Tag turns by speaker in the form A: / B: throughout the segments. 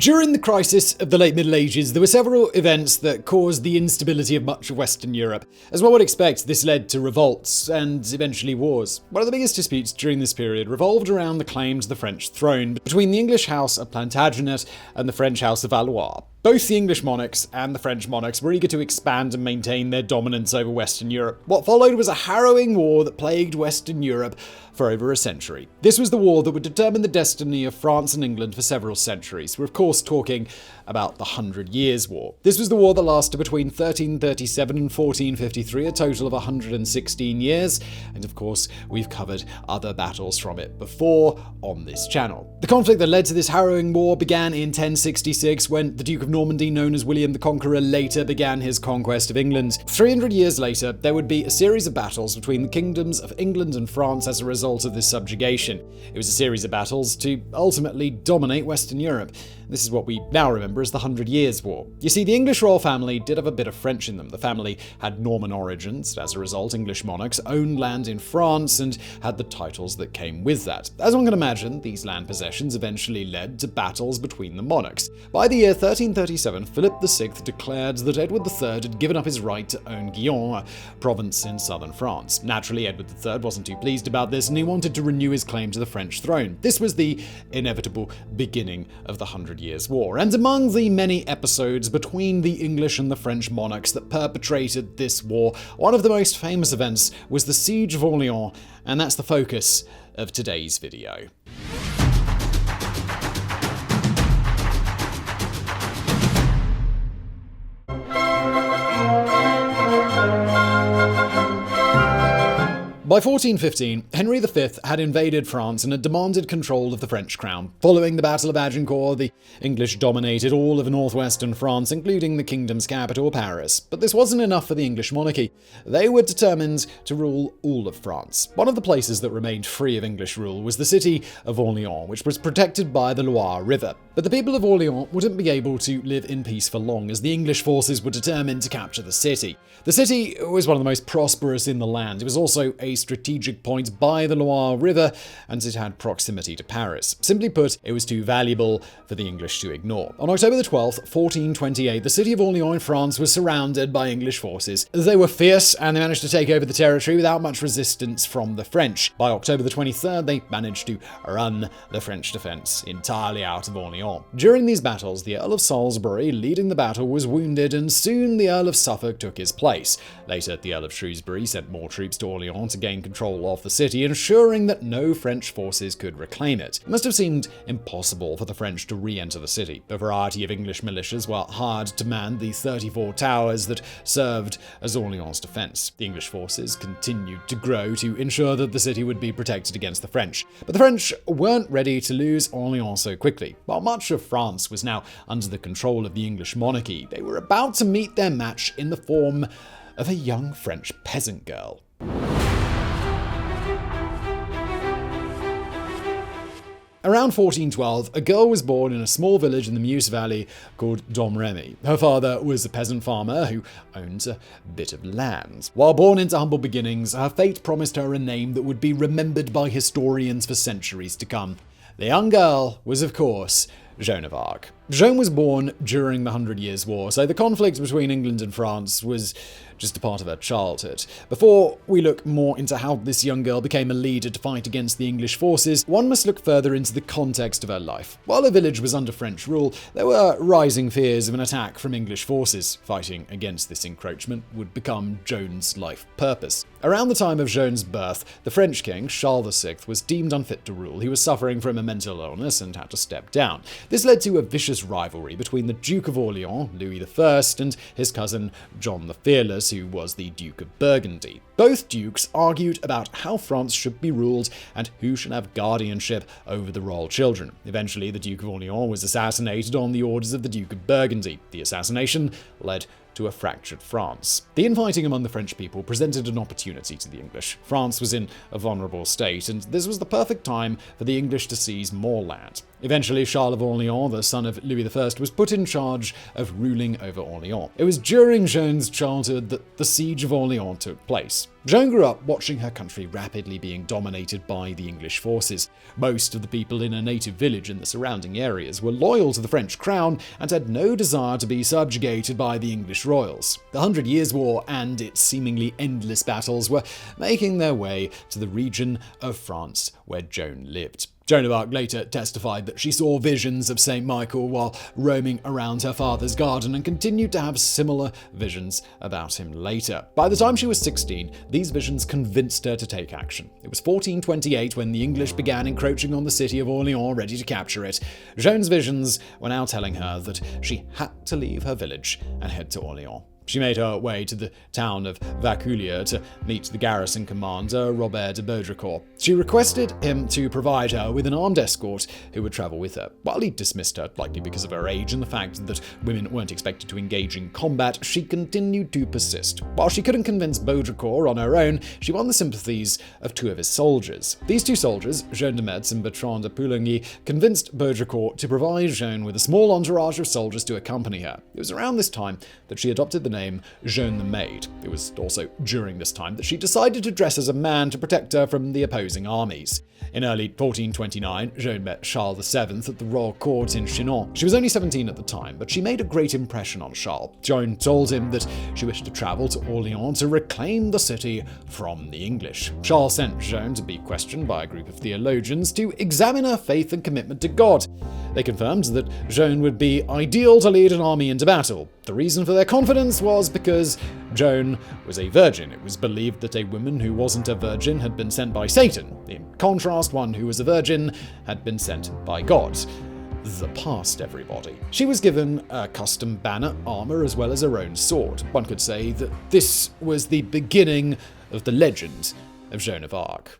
A: During the crisis of the late Middle Ages, there were several events that caused the instability of much of Western Europe. As one would expect, this led to revolts and eventually wars. One of the biggest disputes during this period revolved around the claim to the French throne between the English House of Plantagenet and the French House of Valois. Both the English monarchs and the French monarchs were eager to expand and maintain their dominance over Western Europe. What followed was a harrowing war that plagued Western Europe for over a century. This was the war that would determine the destiny of France and England for several centuries. We're of course talking about the 100 Years' War. This was the war that lasted between 1337 and 1453, a total of 116 years, and of course we've covered other battles from it before on this channel. The conflict that led to this harrowing war began in 1066 when the Duke of Normandy, known as William the Conqueror, later began his conquest of England. 300 years later, there would be a series of battles between the kingdoms of England and France as a result of this subjugation. It was a series of battles to ultimately dominate Western Europe. This is what we now remember as the 100 Years' War. You see, the English royal family did have a bit of French in them. The family had Norman origins. As a result, English monarchs owned land in France and had the titles that came with that. As one can imagine, these land possessions eventually led to battles between the monarchs. By the year 1337, Philip VI declared that Edward III had given up his right to own Guion, a province in southern France. Naturally, Edward III wasn't too pleased about this, and he wanted to renew his claim to the French throne. This was the inevitable beginning of the 100 Years' War, and among the many episodes between the English and the French monarchs that perpetrated this war, one of the most famous events was the Siege of Orleans, and that's the focus of today's video. By 1415, Henry V had invaded France and had demanded control of the French crown. Following the Battle of Agincourt, the English dominated all of northwestern France, including the kingdom's capital, Paris. But this wasn't enough for the English monarchy. They were determined to rule all of France. One of the places that remained free of English rule was the city of Orleans, which was protected by the Loire River. But the people of Orleans wouldn't be able to live in peace for long, as the English forces were determined to capture the city. The city was one of the most prosperous in the land. It was also a strategic point by the Loire River, and it had proximity to Paris. Simply put, it was too valuable for the English to ignore. On October the 12th, 1428, the city of Orleans in France was surrounded by English forces. They were fierce, and they managed to take over the territory without much resistance from the French. By October the 23rd, they managed to run the French defense entirely out of Orleans. During these battles, the Earl of Salisbury, leading the battle, was wounded, and soon the Earl of Suffolk took his place. Later, the Earl of Shrewsbury sent more troops to Orleans to gain control of the city, ensuring that no French forces could reclaim it. It must have seemed impossible for the French to re-enter the city. A variety of English militias were hired to man the 34 towers that served as Orleans' defense. The English forces continued to grow to ensure that the city would be protected against the French. But the French weren't ready to lose Orleans so quickly. While much of France was now under the control of the English monarchy, they were about to meet their match in the form of a young French peasant girl. Around 1412, a girl was born in a small village in the Meuse Valley called Domremy. Her father was a peasant farmer who owned a bit of land. While born into humble beginnings, her fate promised her a name that would be remembered by historians for centuries to come. The young girl was, of course, Joan of Arc. Joan was born during the 100 Years' War, so the conflict between England and France was just a part of her childhood. Before we look more into how this young girl became a leader to fight against the English forces, one must look further into the context of her life. While the village was under French rule, there were rising fears of an attack from English forces. Fighting against this encroachment would become Joan's life purpose. Around the time of Joan's birth, the French king, Charles VI, was deemed unfit to rule. He was suffering from a mental illness and had to step down. This led to a vicious rivalry between the Duke of Orleans, Louis I, and his cousin John the Fearless, who was the Duke of Burgundy. Both dukes argued about how France should be ruled and who should have guardianship over the royal children. Eventually, the Duke of Orleans was assassinated on the orders of the Duke of Burgundy. The assassination led to a fractured France. The infighting among the French people presented an opportunity to the English. France was in a vulnerable state, and this was the perfect time for the English to seize more land. Eventually, Charles of Orleans, the son of Louis I, was put in charge of ruling over Orleans. It was during Joan's childhood that the Siege of Orleans took place. Joan grew up watching her country rapidly being dominated by the English forces. Most of the people in her native village and the surrounding areas were loyal to the French crown and had no desire to be subjugated by the English royals. The 100 Years' War and its seemingly endless battles were making their way to the region of France where Joan lived. Joan of Arc later testified that she saw visions of St. Michael while roaming around her father's garden and continued to have similar visions about him later. By the time she was 16, these visions convinced her to take action. It was 1428 when the English began encroaching on the city of Orleans, ready to capture it. Joan's visions were now telling her that she had to leave her village and head to Orleans. She made her way to the town of Vaucouleurs to meet the garrison commander, Robert de Baudricourt. She requested him to provide her with an armed escort who would travel with her. While he dismissed her, likely because of her age and the fact that women weren't expected to engage in combat, she continued to persist. While she couldn't convince Baudricourt on her own, she won the sympathies of two of his soldiers. These two soldiers, Jean de Metz and Bertrand de Poulengy, convinced Baudricourt to provide Joan with a small entourage of soldiers to accompany her. It was around this time that she adopted the name Joan the Maid. It was also during this time that she decided to dress as a man to protect her from the opposing armies. In early 1429, Joan met Charles VII at the royal court in Chinon. She was only 17 at the time, but she made a great impression on Charles. Joan told him that she wished to travel to Orleans to reclaim the city from the English. Charles sent Joan to be questioned by a group of theologians to examine her faith and commitment to God. They confirmed that Joan would be ideal to lead an army into battle. The reason for their confidence was because Joan was a virgin. It was believed that a woman who wasn't a virgin had been sent by Satan. In contrast, one who was a virgin had been sent by God. The past, everybody. She was given a custom banner, armor, as well as her own sword. One could say that this was the beginning of the legend of Joan of Arc.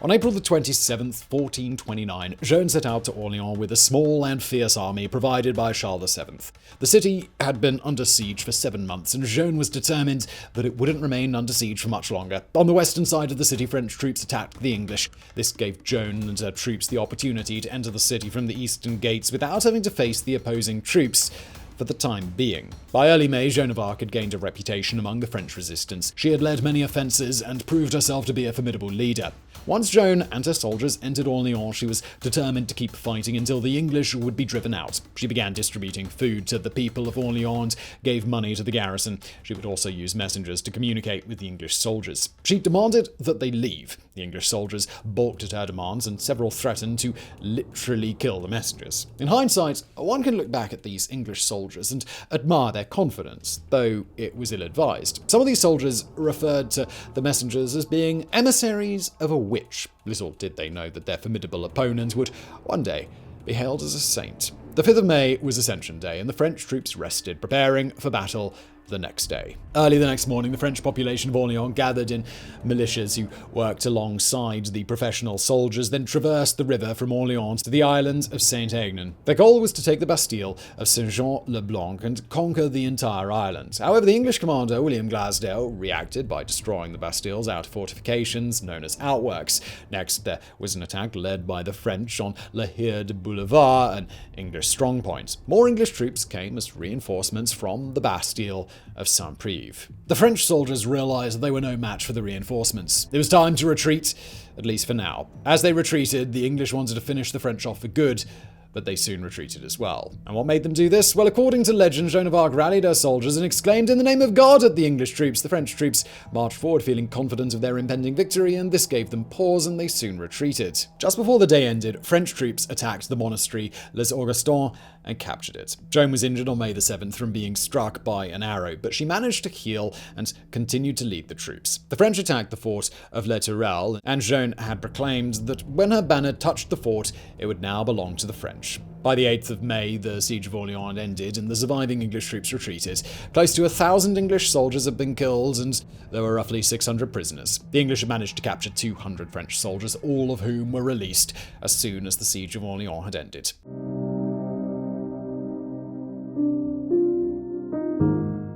A: On April the 27th, 1429, Joan set out to Orleans with a small and fierce army provided by Charles VII. The city had been under siege for 7 months, and Joan was determined that it wouldn't remain under siege for much longer. On the western side of the city, French troops attacked the English. This gave Joan and her troops the opportunity to enter the city from the eastern gates without having to face the opposing troops for the time being. By early May, Joan of Arc had gained a reputation among the French resistance. She had led many offences and proved herself to be a formidable leader. Once Joan and her soldiers entered Orleans, she was determined to keep fighting until the English would be driven out. She began distributing food to the people of Orleans and gave money to the garrison. She would also use messengers to communicate with the English soldiers. She demanded that they leave. The English soldiers balked at her demands, and several threatened to literally kill the messengers. In hindsight, one can look back at these English soldiers and admire their confidence, though it was ill-advised. Some of these soldiers referred to the messengers as being emissaries of a witch. Little did they know that their formidable opponent would one day be hailed as a saint. The 5th of May was Ascension Day, and the French troops rested, preparing for battle the next day. Early the next morning, the French population of Orleans gathered in militias who worked alongside the professional soldiers, then traversed the river from Orleans to the island of Saint-Aignan. Their goal was to take the Bastille of Saint-Jean-le-Blanc and conquer the entire island. However, the English commander, William Glasdale, reacted by destroying the Bastille's outer fortifications, known as outworks. Next, there was an attack led by the French on La Hire de Boulevard, an English strongpoint. More English troops came as reinforcements from the Bastille of Saint-Prive. The French soldiers realized they were no match for the reinforcements. It was time to retreat, at least for now. As they retreated, the English wanted to finish the French off for good, but they soon retreated as well. And what made them do this? Well, according to legend, Joan of Arc rallied her soldiers and exclaimed in the name of God at the English troops. The French troops marched forward feeling confident of their impending victory, and this gave them pause, and they soon retreated. Just before the day ended, French troops attacked the monastery Les Augustins and captured it. Joan was injured on May the 7th from being struck by an arrow, but she managed to heal and continued to lead the troops. The French attacked the fort of Les Tourelles, and Joan had proclaimed that when her banner touched the fort, it would now belong to the French. By the 8th of May, the siege of Orleans ended, and the surviving English troops retreated. Close to 1,000 English soldiers had been killed, and there were roughly 600 prisoners. The English had managed to capture 200 French soldiers, all of whom were released as soon as the siege of Orleans had ended.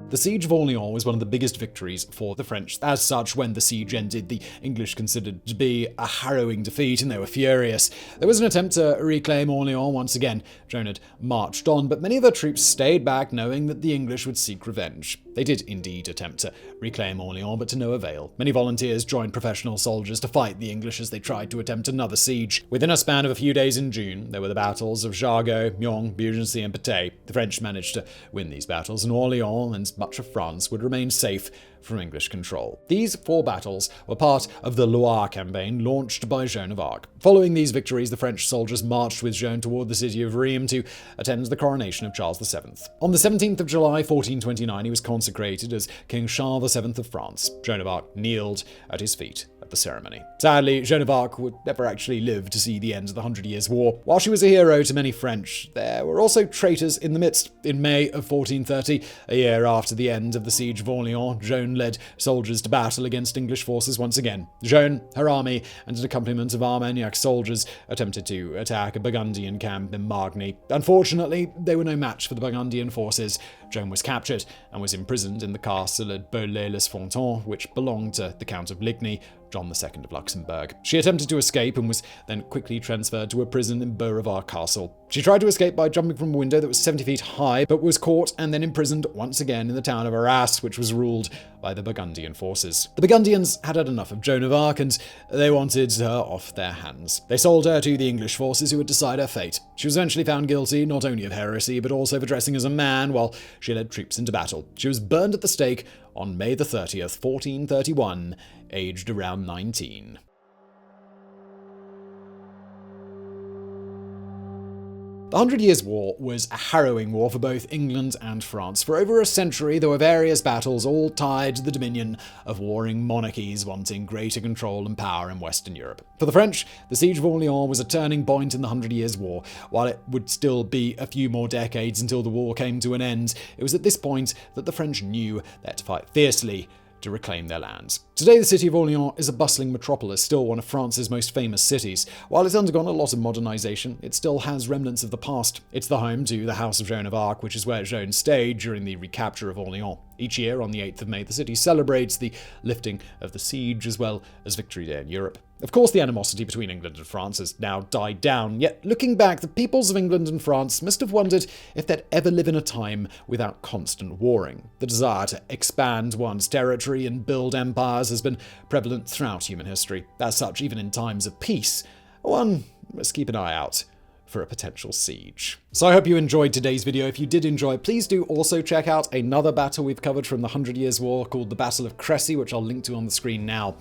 A: The The Siege of Orleans was one of the biggest victories for the French. As such, when the siege ended, the English considered it to be a harrowing defeat, and they were furious. There was an attempt to reclaim Orleans once again. Joan had marched on, but many of her troops stayed back, knowing that the English would seek revenge. They did indeed attempt to reclaim Orleans, but to no avail. Many volunteers joined professional soldiers to fight the English as they tried to attempt another siege. Within a span of a few days in June, there were the battles of Jargeau, Meung, Beaugency, and Patay. The French managed to win these battles, and Orleans and much of France would remain safe from English control. These 4 battles were part of the Loire campaign launched by Joan of Arc. Following these victories, the French soldiers marched with Joan toward the city of Rheims to attend the coronation of Charles VII. On the 17th of July, 1429, he was consecrated as King Charles VII of France. Joan of Arc kneeled at his feet at the ceremony. Sadly, Joan of Arc would never actually live to see the end of the 100 Years' War. While she was a hero to many French, there were also traitors in the midst. In May of 1430, a year after the end of the Siege of Orleans, Joan led soldiers to battle against English forces once again. Joan, her army, and an accompaniment of Armagnac soldiers attempted to attack a Burgundian camp in Margny. Unfortunately, they were no match for the Burgundian forces. Joan was captured and was imprisoned in the castle at Beaulieu-les-Fontans, which belonged to the Count of Ligny, John II of Luxembourg. She attempted to escape and was then quickly transferred to a prison in Beaurevoir Castle. She tried to escape by jumping from a window that was 70 feet high, but was caught and then imprisoned once again in the town of Arras, which was ruled by the Burgundian forces. The Burgundians had had enough of Joan of Arc, and they wanted her off their hands. They sold her to the English forces, who would decide her fate. She was eventually found guilty not only of heresy, but also for dressing as a man while she led troops into battle. She was burned at the stake on May the 30th, 1431, aged around 19. The 100 Years' War was a harrowing war for both England and France. For over a century, there were various battles, all tied to the dominion of warring monarchies wanting greater control and power in Western Europe. For the French, the Siege of Orleans was a turning point in the 100 Years' War. While it would still be a few more decades until the war came to an end, it was at this point that the French knew they had to fight fiercely to reclaim their lands. Today, the city of Orleans is a bustling metropolis, still one of France's most famous cities. While it's undergone a lot of modernization, it still has remnants of the past. It's the home to the House of Joan of Arc, which is where Joan stayed during the recapture of Orleans. Each year, on the 8th of May, the city celebrates the lifting of the siege as well as Victory Day in Europe. Of course, the animosity between England and France has now died down, yet looking back, the peoples of England and France must have wondered if they'd ever live in a time without constant warring. The desire to expand one's territory and build empires has been prevalent throughout human history. As such, even in times of peace, one must keep an eye out for a potential siege. So I hope you enjoyed today's video. If you did enjoy, please do also check out another battle we've covered from the 100 Years' War called the Battle of Crécy, which I'll link to on the screen now.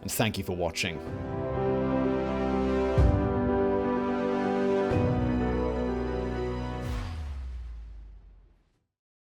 A: And thank you for watching.